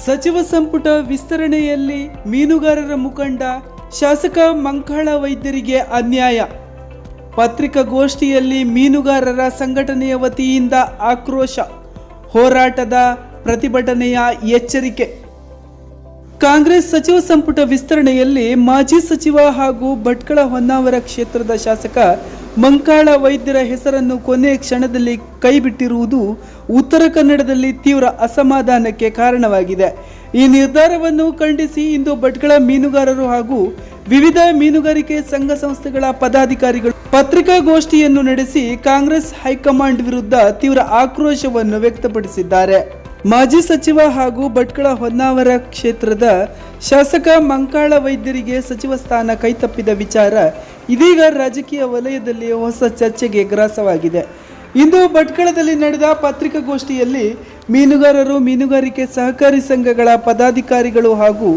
ಸಚಿವ ಸಂಪುಟ ವಿಸ್ತರಣೆಯಲ್ಲಿ ಮೀನುಗಾರರ ಮುಖಂಡ ಶಾಸಕ ಮಂಕಾಳ ವೈದ್ಯರಿಗೆ ಅನ್ಯಾಯ. ಪತ್ರಿಕಾಗೋಷ್ಠಿಯಲ್ಲಿ ಮೀನುಗಾರರ ಸಂಘಟನೆಯ ವತಿಯಿಂದ ಆಕ್ರೋಶ, ಹೋರಾಟದ ಪ್ರತಿಭಟನೆಯ ಎಚ್ಚರಿಕೆ. ಕಾಂಗ್ರೆಸ್ ಸಚಿವ ಸಂಪುಟ ವಿಸ್ತರಣೆಯಲ್ಲಿ ಮಾಜಿ ಸಚಿವ ಹಾಗೂ ಭಟ್ಕಳ ಹೊನ್ನಾವರ ಕ್ಷೇತ್ರದ ಶಾಸಕ ಮಂಕಾಳ ವೈದ್ಯರ ಹೆಸರನ್ನು ಕೊನೆ ಕ್ಷಣದಲ್ಲಿ ಕೈಬಿಟ್ಟಿರುವುದು ಉತ್ತರ ಕನ್ನಡದಲ್ಲಿ ತೀವ್ರ ಅಸಮಾಧಾನಕ್ಕೆ ಕಾರಣವಾಗಿದೆ. ಈ ನಿರ್ಧಾರವನ್ನು ಖಂಡಿಸಿ ಇಂದು ಭಟ್ಕಳ ಮೀನುಗಾರರು ಹಾಗೂ ವಿವಿಧ ಮೀನುಗಾರಿಕೆ ಸಂಘ ಸಂಸ್ಥೆಗಳ ಪದಾಧಿಕಾರಿಗಳು ಪತ್ರಿಕಾಗೋಷ್ಠಿಯನ್ನು ನಡೆಸಿ ಕಾಂಗ್ರೆಸ್ ಹೈಕಮಾಂಡ್ ವಿರುದ್ಧ ತೀವ್ರ ಆಕ್ರೋಶವನ್ನು ವ್ಯಕ್ತಪಡಿಸಿದ್ದಾರೆ. ಮಾಜಿ ಸಚಿವ ಹಾಗೂ ಭಟ್ಕಳ ಹೊನ್ನಾವರ ಕ್ಷೇತ್ರದ ಶಾಸಕ ಮಂಕಾಳ ವೈದ್ಯರಿಗೆ ಸಚಿವ ಸ್ಥಾನ ಕೈತಪ್ಪಿದ ವಿಚಾರ ಇದೀಗ ರಾಜಕೀಯ ವಲಯದಲ್ಲಿ ಹೊಸ ಚರ್ಚೆಗೆ ಗ್ರಾಸವಾಗಿದೆ. ಇಂದು ಭಟ್ಕಳದಲ್ಲಿ ನಡೆದ ಪತ್ರಿಕಾಗೋಷ್ಠಿಯಲ್ಲಿ ಮೀನುಗಾರರು, ಮೀನುಗಾರಿಕೆ ಸಹಕಾರಿ ಸಂಘಗಳ ಪದಾಧಿಕಾರಿಗಳು ಹಾಗೂ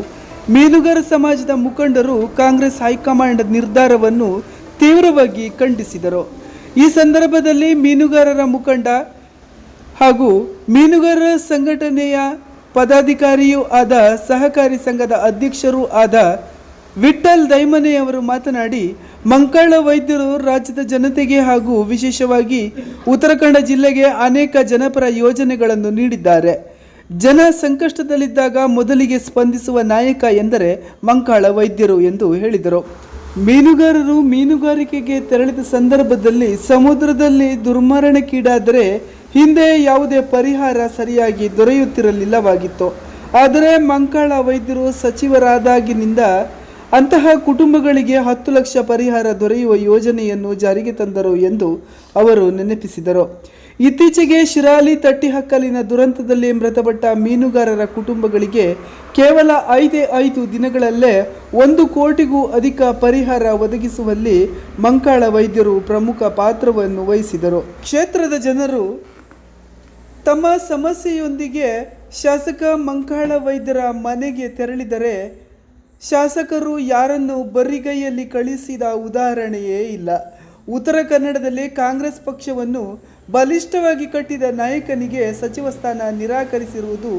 ಮೀನುಗಾರ ಸಮಾಜದ ಮುಖಂಡರು ಕಾಂಗ್ರೆಸ್ ಹೈಕಮಾಂಡ್ ನಿರ್ಧಾರವನ್ನು ತೀವ್ರವಾಗಿ ಖಂಡಿಸಿದರು. ಈ ಸಂದರ್ಭದಲ್ಲಿ ಮೀನುಗಾರರ ಮುಖಂಡ ಹಾಗೂ ಮೀನುಗಾರರ ಸಂಘಟನೆಯ ಪದಾಧಿಕಾರಿಯೂ ಆದ ಸಹಕಾರಿ ಸಂಘದ ಅಧ್ಯಕ್ಷರೂ ಆದ ವಿಠ್ಠಲ್ ದೈಮನೆಯವರು ಮಾತನಾಡಿ, ಮಂಕಾಳ ವೈದ್ಯರು ರಾಜ್ಯದ ಜನತೆಗೆ ಹಾಗೂ ವಿಶೇಷವಾಗಿ ಉತ್ತರ ಕನ್ನಡ ಜಿಲ್ಲೆಗೆ ಅನೇಕ ಜನಪರ ಯೋಜನೆಗಳನ್ನು ನೀಡಿದ್ದಾರೆ. ಜನ ಸಂಕಷ್ಟದಲ್ಲಿದ್ದಾಗ ಮೊದಲಿಗೆ ಸ್ಪಂದಿಸುವ ನಾಯಕ ಎಂದರೆ ಮಂಕಾಳ ವೈದ್ಯರು ಎಂದು ಹೇಳಿದರು. ಮೀನುಗಾರರು ಮೀನುಗಾರಿಕೆಗೆ ತೆರಳಿದ ಸಂದರ್ಭದಲ್ಲಿ ಸಮುದ್ರದಲ್ಲಿ ದುರ್ಮರಣಕ್ಕೀಡಾದರೆ ಹಿಂದೆ ಯಾವುದೇ ಪರಿಹಾರ ಸರಿಯಾಗಿ ದೊರೆಯುತ್ತಿರಲಿಲ್ಲವಾಗಿತ್ತು. ಆದರೆ ಮಂಕಾಳ ವೈದ್ಯರು ಸಚಿವರಾದಾಗಿನಿಂದ ಅಂತಹ ಕುಟುಂಬಗಳಿಗೆ 10 ಲಕ್ಷ ಪರಿಹಾರ ದೊರೆಯುವ ಯೋಜನೆಯನ್ನು ಜಾರಿಗೆ ತಂದರು ಎಂದು ಅವರು ನೆನಪಿಸಿದರು. ಇತ್ತೀಚೆಗೆ ಶಿರಾಲಿ ತಟ್ಟಿಹಕ್ಕಲಿನ ದುರಂತದಲ್ಲಿ ಮೃತಪಟ್ಟ ಮೀನುಗಾರರ ಕುಟುಂಬಗಳಿಗೆ ಕೇವಲ 5 ದಿನಗಳಲ್ಲೇ 1 ಕೋಟಿಗೂ ಅಧಿಕ ಪರಿಹಾರ ಒದಗಿಸುವಲ್ಲಿ ಮಂಕಾಳ ವೈದ್ಯರು ಪ್ರಮುಖ ಪಾತ್ರವನ್ನು ವಹಿಸಿದರು. ಕ್ಷೇತ್ರದ ಜನರು ತಮ್ಮ ಸಮಸ್ಯೆಯೊಂದಿಗೆ ಶಾಸಕ ಮಂಕಾಳ ವೈದ್ಯರ ಮನೆಗೆ ತೆರಳಿದರೆ ಶಾಸಕರು ಯಾರನ್ನು ಬರಿಗೈಯಲ್ಲಿ ಕಳಿಸಿದ ಉದಾಹರಣೆಯೇ ಇಲ್ಲ. ಉತ್ತರ ಕನ್ನಡದಲ್ಲಿ ಕಾಂಗ್ರೆಸ್ ಪಕ್ಷವನ್ನು ಬಲಿಷ್ಠವಾಗಿ ಕಟ್ಟಿದ ನಾಯಕನಿಗೆ ಸಚಿವ ಸ್ಥಾನ ನಿರಾಕರಿಸಿರುವುದು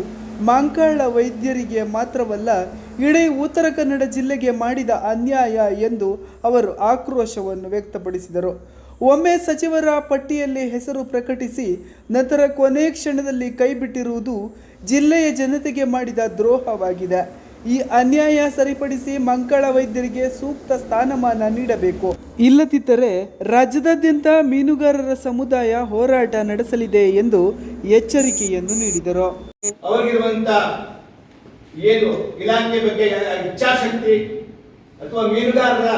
ಮಂಕಾಳ ವೈದ್ಯರಿಗೆ ಮಾತ್ರವಲ್ಲ, ಇಡೀ ಉತ್ತರ ಕನ್ನಡ ಜಿಲ್ಲೆಗೆ ಮಾಡಿದ ಅನ್ಯಾಯ ಎಂದು ಅವರು ಆಕ್ರೋಶವನ್ನು ವ್ಯಕ್ತಪಡಿಸಿದರು. ಒಮ್ಮೆ ಸಚಿವರ ಪಟ್ಟಿಯಲ್ಲಿ ಹೆಸರು ಪ್ರಕಟಿಸಿ ನಂತರ ಕೊನೆ ಕ್ಷಣದಲ್ಲಿ ಕೈಬಿಟ್ಟಿರುವುದು ಜಿಲ್ಲೆಯ ಜನತೆಗೆ ಮಾಡಿದ ದ್ರೋಹವಾಗಿದೆ. ಈ ಅನ್ಯಾಯ ಸರಿಪಡಿಸಿ ಮಂಕಾಳ ವೈದ್ಯರಿಗೆ ಸೂಕ್ತ ಸ್ಥಾನಮಾನ ನೀಡಬೇಕು. ಇಲ್ಲದಿದ್ದರೆ ರಾಜ್ಯದಾದ್ಯಂತ ಮೀನುಗಾರರ ಸಮುದಾಯ ಹೋರಾಟ ನಡೆಸಲಿದೆ ಎಂದು ಎಚ್ಚರಿಕೆಯನ್ನು ನೀಡಿದರು. ಅವರಿಗಿರುವಂತ ಏನು ಇಲಾಖೆ ಬಗ್ಗೆ ಇಚ್ಛಾಶಕ್ತಿ ಅಥವಾ ಮೀನುಗಾರರ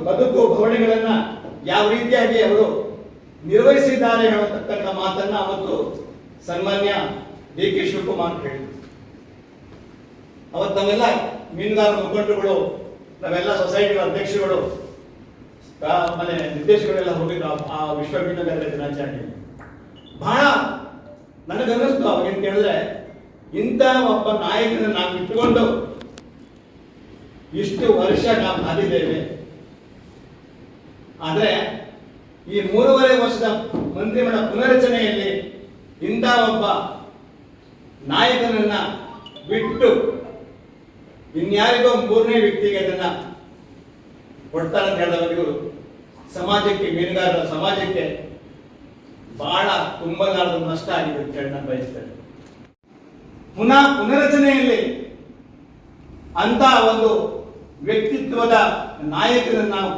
ಬದುಕು ಭವಣೆಗಳನ್ನ ಯಾವ ರೀತಿಯಾಗಿ ಅವರು ನಿರ್ವಹಿಸಿದ್ದಾರೆ ಹೇಳತಕ್ಕಂಥ ಮಾತನ್ನ ಅವತ್ತು ಸನ್ಮಾನ್ಯ ಡಿ.ಕೆ. ಶಿವಕುಮಾರ್ ಹೇಳಿದರು. ಅವತ್ತು ನಾವೆಲ್ಲ ಮೀನುಗಾರ ಮುಖಂಡರುಗಳು, ನಾವೆಲ್ಲ ಸೊಸೈಟಿಗಳ ಅಧ್ಯಕ್ಷರುಗಳು, ಆಮೇಲೆ ನಿರ್ದೇಶಕರೆಲ್ಲ ಹೋಗಿದ್ರು ಆ ವಿಶ್ವ ಮೀನುಗಾರರ ದಿನಾಚರಣೆ. ಬಹಳ ನನಗನ್ನಿಸ್ತು ಅವಾಗೇನು ಕೇಳಿದ್ರೆ, ಇಂಥ ಒಬ್ಬ ನಾಯಕನ ನಾವು ಇಟ್ಟುಕೊಂಡು ಇಷ್ಟು ವರ್ಷ ನಾವು ಕಾದಿದ್ದೇವೆ. ಆದರೆ ಈ 3.5 ವರ್ಷದ ಮಂತ್ರಿಮಂಡಲ ಪುನರಚನೆಯಲ್ಲಿ ಇಂಥ ಒಬ್ಬ ನಾಯಕನನ್ನ ಬಿಟ್ಟು ಇನ್ಯಾರಿಗೋ 3ನೇ ವ್ಯಕ್ತಿಗೆ ಅದನ್ನ ಕೊಡ್ತಾರೆ ಅಂತ ಹೇಳಿದವರಿಗೂ ಸಮಾಜಕ್ಕೆ, ಮೀನುಗಾರರ ಸಮಾಜಕ್ಕೆ ಬಹಳ ತುಂಬಲಾರದ ನಷ್ಟ ಆಗಿದೆ ಅಂತ ಹೇಳಿ ನಾನು ಬಯಸ್ತೇನೆ. ಪುನರಚನೆಯಲ್ಲಿ ಅಂತ ಒಂದು ವ್ಯಕ್ತಿತ್ವದ ನಾಯಕನನ್ನು ನಾವು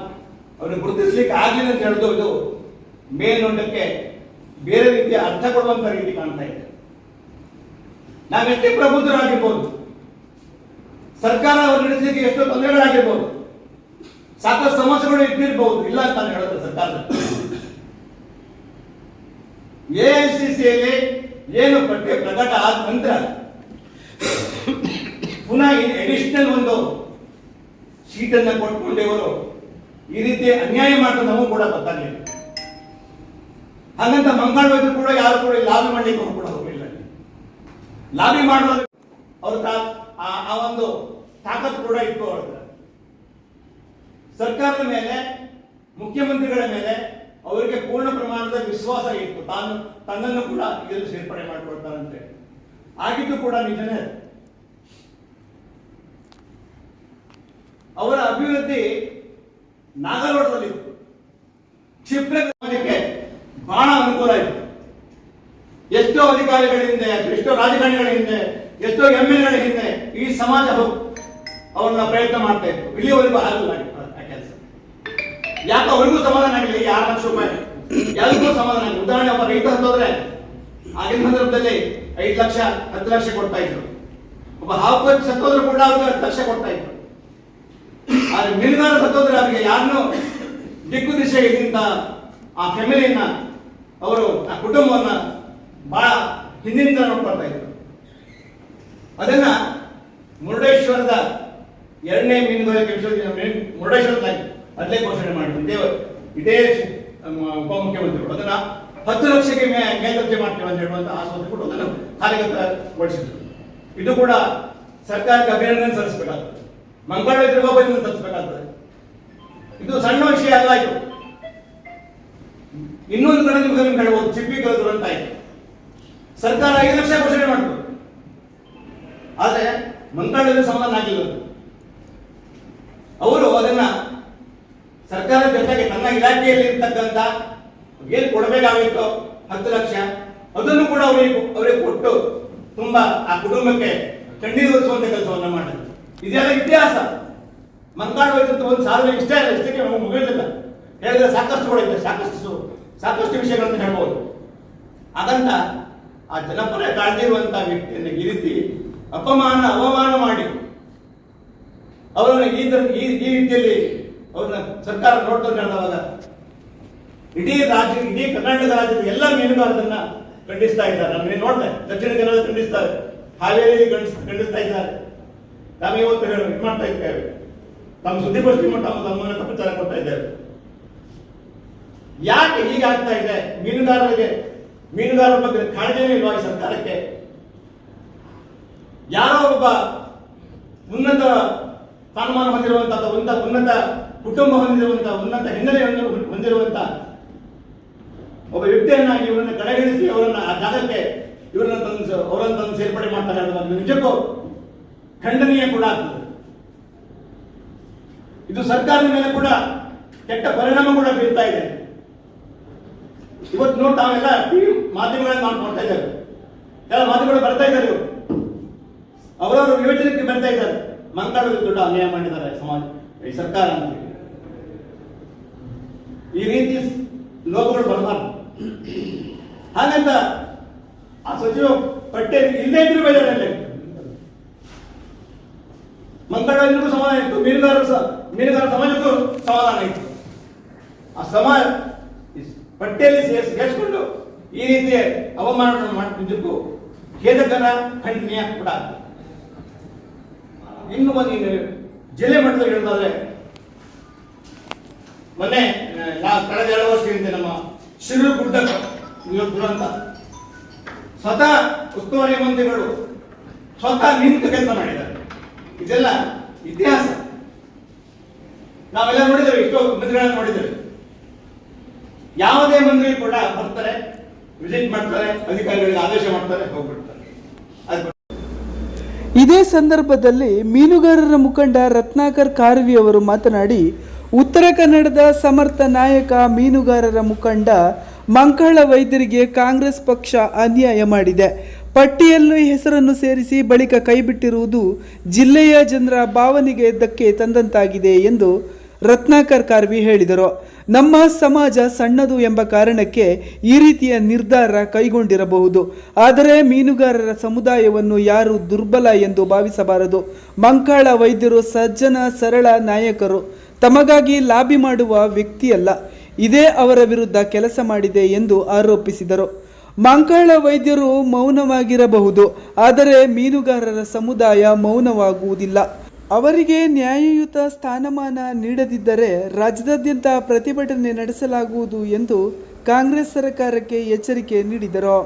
ಅವನು ಗುರುತಿಸ್ಲಿಕ್ಕೆ ಆಗಲಿಲ್ಲ ಅಂತ ಹೇಳಿದು ಇದು ಮೇಲ್ನೋಟಕ್ಕೆ ಬೇರೆ ರೀತಿಯ ಅರ್ಥ ಕೊಡುವಂತ ರೀತಿ ಕಾಣ್ತಾ ಇದೆ. ನಾವೆಷ್ಟೇ ಪ್ರಬುದ್ಧರಾಗಿರ್ಬೋದು, ಸರ್ಕಾರ ಅವರು ನಡೆಸಲಿಕ್ಕೆ ಎಷ್ಟೋ ತೊಂದರೆಗಳಾಗಿರ್ಬೋದು, ಸಾಕಷ್ಟು ಸಮಸ್ಯೆಗಳು ಇದ್ದಿರಬಹುದು, ಇಲ್ಲ ಅಂತ ನಾನು ಹೇಳೋದು. ಸರ್ಕಾರದ ಎಐಸಿಸಿಯಲ್ಲಿ ಏನು ಪಠ್ಯ ಪ್ರಕಟ ಆದ ನಂತರ ಪುನಃ ಎಡಿಷನಲ್ ಒಂದು ಸೀಟನ್ನು ಕೊಟ್ಕೊಂಡವರು ಈ ರೀತಿ ಅನ್ಯಾಯ ಮಾಡ್ತಾರೆ ನಮಗೂ ಕೂಡ ಗೊತ್ತಾಗಲಿಲ್ಲ. ಹಾಗಂತ ಮಂಕಾಳ ವೈದ್ಯರು ಕೂಡ ಯಾರು ಕೂಡ ಲಾಬಿ ಮಾಡಲಿಕ್ಕೆ ಕೂಡ ಹೋಗಲಿಲ್ಲ. ಲಾಬಿ ಮಾಡುವಾಗ ಅವ್ರ ಆ ಒಂದು ತಾಕತ್ತು ಕೂಡ ಇತ್ತು. ಅವ್ರ ಸರ್ಕಾರದ ಮೇಲೆ, ಮುಖ್ಯಮಂತ್ರಿಗಳ ಮೇಲೆ ಅವರಿಗೆ ಪೂರ್ಣ ಪ್ರಮಾಣದ ವಿಶ್ವಾಸ ಇತ್ತು, ತನ್ನನ್ನು ಕೂಡ ಇದನ್ನು ಸೇರ್ಪಡೆ ಮಾಡಿಕೊಳ್ತಾರಂತೆ. ಆಗಿದ್ದು ಕೂಡ ನಿಜನೇ. ಅವರ ಅಭಿವೃದ್ಧಿ ನಾಗಲೋಟದಲ್ಲಿತ್ತು. ಕ್ಷಿಪ್ರ ಸಮಾಜಕ್ಕೆ ಬಹಳ ಅನುಕೂಲ ಆಯಿತು. ಎಷ್ಟೋ ಅಧಿಕಾರಿಗಳ ಹಿಂದೆ, ಎಷ್ಟೋ ರಾಜಕಾರಣಿಗಳ ಹಿಂದೆ, ಎಷ್ಟೋ MLಗಳ ಹಿಂದೆ ಈ ಸಮಾಜ ಅವ್ರನ್ನ ಪ್ರಯತ್ನ ಮಾಡ್ತಾ ಇತ್ತು. ಇಲ್ಲಿವರೆಗೂ ಆಗಲ್ಲ ಆ ಕೆಲಸ. ಯಾಕೆ ಅವ್ರಿಗೂ ಸಮಾಧಾನ ಆಗಲಿ? 6 ಲಕ್ಷ ರೂಪಾಯಿ ಎಲ್ಲರಿಗೂ ಸಮಾಧಾನ ಆಗಲಿ. ಉದಾಹರಣೆ, ಒಬ್ಬ ರೈತ ಹತ್ತೋದ್ರೆ ಆಗಿನ ಸಂದರ್ಭದಲ್ಲಿ 5 ಲಕ್ಷ 10 ಲಕ್ಷ ಕೊಡ್ತಾ ಇದ್ರು. ಒಬ್ಬ ಹಾವು ಸತ್ತೋದ್ರು ಕೂಡ ಅವ್ರಿಗೆ 10 ಲಕ್ಷ ಕೊಡ್ತಾ ಇದ್ರು. ಆದ್ರೆ ಮೀನುಗಾರ ಸತ್ತೋದ್ರೆ ಅವರಿಗೆ ಯಾರನ್ನೂ ದಿಕ್ಕು ದಿಶೆ ಇದ್ದಂತ ಆ ಫ್ಯಾಮಿಲಿಯನ್ನ, ಅವರು ಆ ಕುಟುಂಬವನ್ನ ಬಹಳ ಹಿಂದಿನಿಂದ ನೋಡ್ಕೊಳ್ತಾ ಇದ್ರು. ಅದನ್ನ ಮುರುಡೇಶ್ವರದ 2ನೇ ಮೀನುಗಾರಿಕೆ ವಿಶ್ವವಿದ್ಯಾಲಯ ಮುರುಡೇಶ್ವರದಲ್ಲಿ ಅಲ್ಲೇ ಘೋಷಣೆ ಮಾಡಿದ್ರು. ಇದೇ ಉಪಮುಖ್ಯಮಂತ್ರಿಗಳು ಅದನ್ನ 10 ಲಕ್ಷಕ್ಕೆ ಮೇಲ್ದರ್ಜೆ ಮಾಡ್ತೇವೆ ಅಂತ ಹೇಳುವಂತ ಆಶ್ವಾಸನೆ ಕೊಟ್ಟು ಅದನ್ನು ಕಾರ್ಯಗತಗೊಳಿಸಿದ್ರು. ಇದು ಕೂಡ ಸರ್ಕಾರಕ್ಕೆ ಅಭಿನಂದನೆ ಸಲ್ಲಿಸಬೇಕಾಗ್ತದೆ, ಮಂಗಳೂರು ತಿರುಗಾಬಂದಿಯನ್ನು ಸಲ್ಲಿಸಬೇಕಾಗ್ತದೆ. ಇದು ಸಣ್ಣ ವಿಷಯ ಅಲ್ಲ. ಇದು ಇನ್ನೊಂದು ಕಡೆ ನಿಮ್ಗೆ ಹೇಳ್ಬೋದು, ಚಿಪ್ಪಿ ದುರಂತ ಆಯ್ತು. ಸರ್ಕಾರ 5 ಲಕ್ಷ ಘೋಷಣೆ ಮಾಡಿತು, ಆದ್ರೆ ಮಂಗಳೂರಿಗೆ ಸಮಾಧಾನ ಆಗಿಲ್ಲ. ಅವರು ಅದನ್ನ ಸರ್ಕಾರದ ಜೊತೆಗೆ ತನ್ನ ಇಲಾಖೆಯಲ್ಲಿ ಇರ್ತಕ್ಕಂಥ ಏನು ಕೊಡಬೇಕಾಗಿತ್ತು 10 ಲಕ್ಷ, ಅದನ್ನು ಕೂಡ ಅವರಿಗೆ ಕೊಟ್ಟು ತುಂಬಾ ಆ ಕುಟುಂಬಕ್ಕೆ ಕಣ್ಣೀರು ಒರೆಸುವಂತ ಕೆಲಸವನ್ನ ಮಾಡಿದ್ರು. ಇದೆಲ್ಲ ಇತಿಹಾಸ. ಮಂಗಳೂರು ಒಂದು ಸಾಧನೆ ಇಷ್ಟೇ ಅಲ್ಲ, ಇಷ್ಟಕ್ಕೆ ಮುಗಿದಿಲ್ಲ. ಹೇಳಿದ್ರೆ ಸಾಕಷ್ಟುಗಳಿದೆ, ಸಾಕಷ್ಟು ವಿಷಯಗಳನ್ನು ಹೇಳ್ಬೋದು. ಹಾಗಂತ ಆ ಜನಪರ ಕಾಳ್ದಿರುವಂತಹ ವ್ಯಕ್ತಿಯನ್ನು ಈ ರೀತಿ ಅವಮಾನ ಮಾಡಿ ಅವರನ್ನ ಈ ರೀತಿಯಲ್ಲಿ ಅವ್ರನ್ನ ಸರ್ಕಾರ ನೋಡ್ಕೊಂಡು ನಡೆದವಾಗ ಇಡೀ ಕರ್ನಾಟಕ ರಾಜ್ಯದ ಎಲ್ಲ ಮೀನುಗಾರರನ್ನ ಖಂಡಿಸ್ತಾ ಇದ್ದಾರೆ. ನಾನು ನೋಡಿದೆ, ದಕ್ಷಿಣ ಕನ್ನಡ ಖಂಡಿಸ್ತಾರೆ, ಹಾವೇರಿ ಖಂಡಿಸ್ತಾ ಇದ್ದಾರೆ. ನಾವು ಇವತ್ತು ಇದು ಮಾಡ್ತಾ ಇದ್ದೇವೆ, ನಮ್ಮ ಸುದ್ದಿಗೋಷ್ಠಿ ಮಟ್ಟ ತಮ್ಮನ್ನ ತಪ್ಪಿಚಾರ ಕೊಡ್ತಾ ಇದ್ದೇವೆ. ಯಾಕೆ ಹೀಗಾಗ್ತಾ ಇದೆ? ಮೀನುಗಾರರ ಬಗ್ಗೆ ಕಾಳಜಿನೇ ಇಲ್ವಾ ಈ ಸರ್ಕಾರಕ್ಕೆ? ಯಾರೋ ಒಬ್ಬ ಉನ್ನತ ಸ್ಥಾನಮಾನ ಹೊಂದಿರುವಂತ ಅಥವಾ ಉನ್ನತ ಕುಟುಂಬ ಹೊಂದಿರುವಂತ, ಉನ್ನತ ಹಿನ್ನೆಲೆ ಹೊಂದಿರುವಂತ ಒಬ್ಬ ವ್ಯಕ್ತಿಯನ್ನ ಇವರನ್ನ ಕಡೆಗಣಿಸಿ ಅವರನ್ನ ಆ ಜಾಗಕ್ಕೆ ಅವರನ್ನು ತಂದು ಸೇರ್ಪಡೆ ಮಾಡ್ತಾರೆ ಅನ್ನೋದು ನಿಜಕ್ಕೂ ಖಂಡನೀಯ ಕೂಡ ಆಗ್ತದೆ. ಇದು ಸರ್ಕಾರದ ಮೇಲೆ ಕೂಡ ಕೆಟ್ಟ ಪರಿಣಾಮ ಕೂಡ ಬೀರ್ತಾ ಇದೆ. ಇವತ್ತು ನೋಡಿ ತಾವೆಲ್ಲ ಮಾಧ್ಯಮಗಳನ್ನು ನಾವು ನೋಡ್ತಾ ಇದ್ದೇವೆ, ಕೆಲ ಮಾಧ್ಯಮಗಳು ಬರ್ತಾ ಇದ್ದಾರೆ, ಅವರವರ ವಿವೇಚನೆಗೆ ಬರ್ತಾ ಇದ್ದಾರೆ. ಮಂಗಳೂರಿಗೆ ದೊಡ್ಡ ಅನ್ಯಾಯ ಮಾಡಿದ್ದಾರೆ ಸಮಾಜ, ಈ ಸರ್ಕಾರ ಅಂತ. ಈ ರೀತಿ ಲೋಕಗಳು ಬರಬಾರ್ದು. ಹಾಗಂತ ಆ ಸಚಿವ ಪಟ್ಟೇಲ್ ಇಲ್ಲೇ ಇದ್ರು ಬೇಜಾರಲ್ಲೇ. ಮಂಗಳೂರಿಗೂ ಸಮಾಧಾನ ಇತ್ತು, ಮೀನುಗಾರ ಸಮಾಜಕ್ಕೂ ಸಮಾಧಾನ ಇತ್ತು. ಆ ಸಮಾಜ ಪಟ್ಟೇಲಿ ಸೇರಿಸಿಕೊಂಡು ಈ ರೀತಿಯ ಅವಮಾನವನ್ನು ಮಾಡಿದ್ದಕ್ಕೂ ಖೇದಕರ, ಖಂಡನೀಯ ಕೂಡ. ಇನ್ನು ಒಂದು ಜಿಲ್ಲೆ ಮಟ್ಟದಲ್ಲಿ ಹೇಳೋದಾದ್ರೆ, ಮೊನ್ನೆ ಕಳೆದ 2 ವರ್ಷದಿಂದ ನಮ್ಮ ಶಿರೂರು ಗುಡ್ಡ ದುರಂತ, ಸ್ವತಃ ಉಸ್ತುವಾರಿ ಮಂತ್ರಿಗಳು ಸ್ವತಃ ನಿಂತು ಕೆಲಸ ಮಾಡಿದ್ದಾರೆ. ಇದೆಲ್ಲ ಇತಿಹಾಸ. ನಾವೆಲ್ಲ ನೋಡಿದ್ದೇವೆ, ಎಷ್ಟೋ ಮಂತ್ರಿಗಳನ್ನ ನೋಡಿದ್ದೇವೆ. ಯಾವುದೇ ಮಂತ್ರಿ ಕೂಡ ಬರ್ತಾರೆ, ವಿಸಿಟ್ ಮಾಡ್ತಾರೆ, ಅಧಿಕಾರಿಗಳಿಗೆ ಆದೇಶ ಮಾಡ್ತಾರೆ, ಹೋಗ್ಬಿಡ್ತಾರೆ. ಇದೇ ಸಂದರ್ಭದಲ್ಲಿ ಮೀನುಗಾರರ ಮುಖಂಡ ರತ್ನಾಕರ್ ಕಾರ್ವಿ ಅವರು ಮಾತನಾಡಿ, ಉತ್ತರ ಕನ್ನಡದ ಸಮರ್ಥ ನಾಯಕ ಮೀನುಗಾರರ ಮುಖಂಡ ಮಂಕಾಳ ವೈದ್ಯರಿಗೆ ಕಾಂಗ್ರೆಸ್ ಪಕ್ಷ ಅನ್ಯಾಯ ಮಾಡಿದೆ. ಪಟ್ಟಿಯಲ್ಲಿ ಹೆಸರನ್ನು ಸೇರಿಸಿ ಬಳಿಕ ಕೈಬಿಟ್ಟಿರುವುದು ಜಿಲ್ಲೆಯ ಜನರ ಭಾವನೆಗೆ ಧಕ್ಕೆ ತಂದಂತಾಗಿದೆ ಎಂದು ರತ್ನಾಕರ್ ಕಾರ್ವಿ ಹೇಳಿದರು. ನಮ್ಮ ಸಮಾಜ ಸಣ್ಣದು ಎಂಬ ಕಾರಣಕ್ಕೆ ಈ ರೀತಿಯ ನಿರ್ಧಾರ ಕೈಗೊಂಡಿರಬಹುದು, ಆದರೆ ಮೀನುಗಾರರ ಸಮುದಾಯವನ್ನು ಯಾರು ದುರ್ಬಲ ಎಂದು ಭಾವಿಸಬಾರದು. ಮಂಕಾಳ ವೈದ್ಯರು ಸಜ್ಜನ ಸರಳ ನಾಯಕರು, ತಮಗಾಗಿ ಲಾಬಿ ಮಾಡುವ ವ್ಯಕ್ತಿಯಲ್ಲ. ಇದೇ ಅವರ ವಿರುದ್ಧ ಕೆಲಸ ಮಾಡಿದೆ ಎಂದು ಆರೋಪಿಸಿದರು. ಮಂಕಾಳ ವೈದ್ಯರು ಮೌನವಾಗಿರಬಹುದು, ಆದರೆ ಮೀನುಗಾರರ ಸಮುದಾಯ ಮೌನವಾಗುವುದಿಲ್ಲ. ಅವರಿಗೆ ನ್ಯಾಯಯುತ ಸ್ಥಾನಮಾನ ನೀಡದಿದ್ದರೆ ರಾಜ್ಯದಾದ್ಯಂತ ಪ್ರತಿಭಟನೆ ನಡೆಸಲಾಗುವುದು ಎಂದು ಕಾಂಗ್ರೆಸ್ ಸರ್ಕಾರಕ್ಕೆ ಎಚ್ಚರಿಕೆ ನೀಡಿದರು.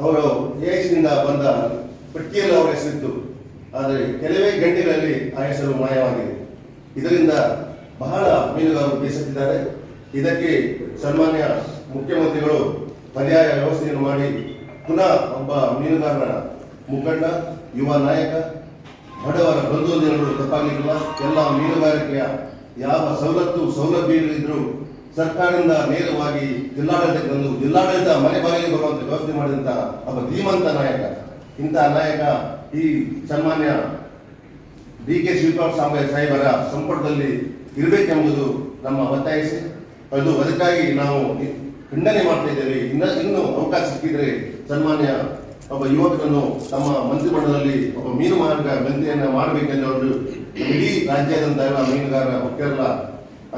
ಅವರು ದೇಶದಿಂದ ಬಂದ ಪಟ್ಟಿಯಲ್ಲಿ ಅವರ ಹೆಸರಿತ್ತು, ಆದರೆ ಕೆಲವೇ ಗಂಟೆಗಳಲ್ಲಿ ಆ ಹೆಸರು ಮಾಯವಾಗಿದೆ. ಇದರಿಂದ ಬಹಳ ಮೀನುಗಾರರು ಬೇಸತ್ತಿದ್ದಾರೆ. ಇದಕ್ಕೆ ಸನ್ಮಾನ್ಯ ಮುಖ್ಯಮಂತ್ರಿಗಳು ಪರ್ಯಾಯ ವ್ಯವಸ್ಥೆಯನ್ನು ಮಾಡಿ ಪುನಃ ಒಬ್ಬ ಮೀನುಗಾರರ ಮುಖಂಡ, ಯುವ ನಾಯಕ, ಬಡವರ ಬಂಧು ದಿನಗಳು ತಪ್ಪಾಗಲಿಲ್ಲ. ಎಲ್ಲ ಮೀನುಗಾರಿಕೆಯ ಯಾವ ಸೌಲಭ್ಯಗಳಿದ್ರು ಸರ್ಕಾರದಿಂದ ನೇರವಾಗಿ ಜಿಲ್ಲಾಡಳಿತಕ್ಕೆ ಬಂದು ಜಿಲ್ಲಾಡಳಿತ ಮನೆ ಬಾಗಿಲಿಗೆ ಬರುವಂತ ವ್ಯವಸ್ಥೆ ಮಾಡಿದಂತ ಒಬ್ಬ ಧೀಮಂತ ನಾಯಕ. ಇಂತಹ ನಾಯಕ ಈ ಸನ್ಮಾನ್ಯ ಡಿ.ಕೆ. ಶಿವಕುಮಾರ್ ಸಾಹೇಬರ ಸಂಪುಟದಲ್ಲಿ ಇರಬೇಕೆಂಬುದು ನಮ್ಮ ಒತ್ತಾಯಿಸಿ ಅದಕ್ಕಾಗಿ ನಾವು ಖಂಡನೆ ಮಾಡ್ತಾ ಇದ್ದೇವೆ. ಇನ್ನು ಅವಕಾಶ ಸಿಕ್ಕಿದ್ರೆ ಸನ್ಮಾನ್ಯ ಒಬ್ಬ ಯುವಕರನ್ನು ತಮ್ಮ ಮಂತ್ರಿಮಂಡಲದಲ್ಲಿ ಒಬ್ಬ ಮೀನು ಮಂತ್ರಿಯನ್ನ ಮಾಡಬೇಕೆಂದು ಅವರು ಇಡೀ ರಾಜ್ಯಾದ್ಯಂತ ಎಲ್ಲ ಮೀನುಗಾರರ ಒಕ್ಕರೆಲ್ಲ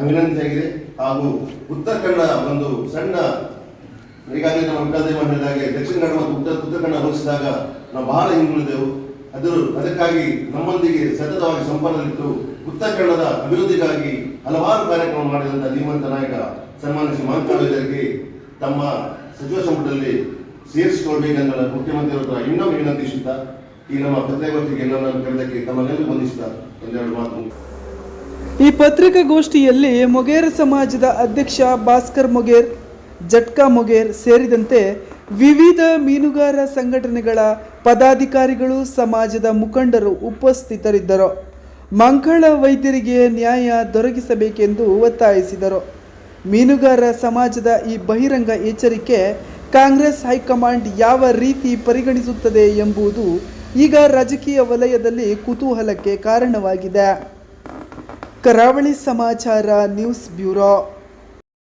ವಿನಂತಿಯಾಗಿದೆ. ಹಾಗೂ ಉತ್ತರ ಕನ್ನಡ ಒಂದು ಸಣ್ಣ, ಈಗಾಗಲೇ ನಮ್ಮ ವಿಠಲದೇವ ಹೇಳಿದಾಗೆ ದಕ್ಷಿಣ ಕನ್ನಡ ಮತ್ತು ಉತ್ತರ ಕನ್ನಡ ಹೋಲಿಸಿದಾಗ ನಾವು ಬಹಳ ಹಿಂದುಳಿದೆವು. ಅದಕ್ಕಾಗಿ ನಮ್ಮೊಂದಿಗೆ ಸತತವಾಗಿ ಸಂಪರ್ಕದಲ್ಲಿದ್ದು ಉತ್ತರ ಕನ್ನಡದ ಅಭಿವೃದ್ಧಿಗಾಗಿ ಹಲವಾರು ಕಾರ್ಯಕ್ರಮ ಮಾಡಿದಂತಹ ಧೀಮಂತ ನಾಯಕ ಸನ್ಮಾನ್ಯ ಶ್ರೀ ಮಂಕಾಳವರಿಗೆ ತಮ್ಮ ಸಚಿವ ಸಂಪುಟದಲ್ಲಿ ಸೇರಿಸಿಕೊಳ್ಬೇಕೆಂದ ಮುಖ್ಯಮಂತ್ರಿಯವರ ಇನ್ನೊಮ್ಮೆ ವಿನಂತಿಸುತ್ತಾ ಈ ನಮ್ಮ ಪತ್ರಿಕಾಗೋಷ್ಠಿಗೆ ಎಲ್ಲರನ್ನು ಕರೆದಕ್ಕೆ ತಮ್ಮನ್ನೆಲ್ಲರೂ ಬಂಧಿಸುತ್ತಾ ಒಂದೆರಡು ಮಾತು. ಈ ಪತ್ರಿಕಾಗೋಷ್ಠಿಯಲ್ಲಿ ಮೊಗೇರ್ ಸಮಾಜದ ಅಧ್ಯಕ್ಷ ಭಾಸ್ಕರ್ ಮೊಗೇರ್, ಜಟ್ಕಾ ಮೊಗೇರ್ ಸೇರಿದಂತೆ ವಿವಿಧ ಮೀನುಗಾರ ಸಂಘಟನೆಗಳ ಪದಾಧಿಕಾರಿಗಳು, ಸಮಾಜದ ಮುಖಂಡರು ಉಪಸ್ಥಿತರಿದ್ದರು. ಮಂಕಳ ವೈದ್ಯರಿಗೆ ನ್ಯಾಯ ದೊರಕಿಸಬೇಕೆಂದು ಒತ್ತಾಯಿಸಿದರು. ಮೀನುಗಾರ ಸಮಾಜದ ಈ ಬಹಿರಂಗ ಎಚ್ಚರಿಕೆ ಕಾಂಗ್ರೆಸ್ ಹೈಕಮಾಂಡ್ ಯಾವ ರೀತಿ ಪರಿಗಣಿಸುತ್ತದೆ ಎಂಬುದು ಈಗ ರಾಜಕೀಯ ವಲಯದಲ್ಲಿ ಕುತೂಹಲಕ್ಕೆ ಕಾರಣವಾಗಿದೆ. ಕರಾವಳಿ ಸಮಾಚಾರ ನ್ಯೂಸ್ ಬ್ಯೂರೋ.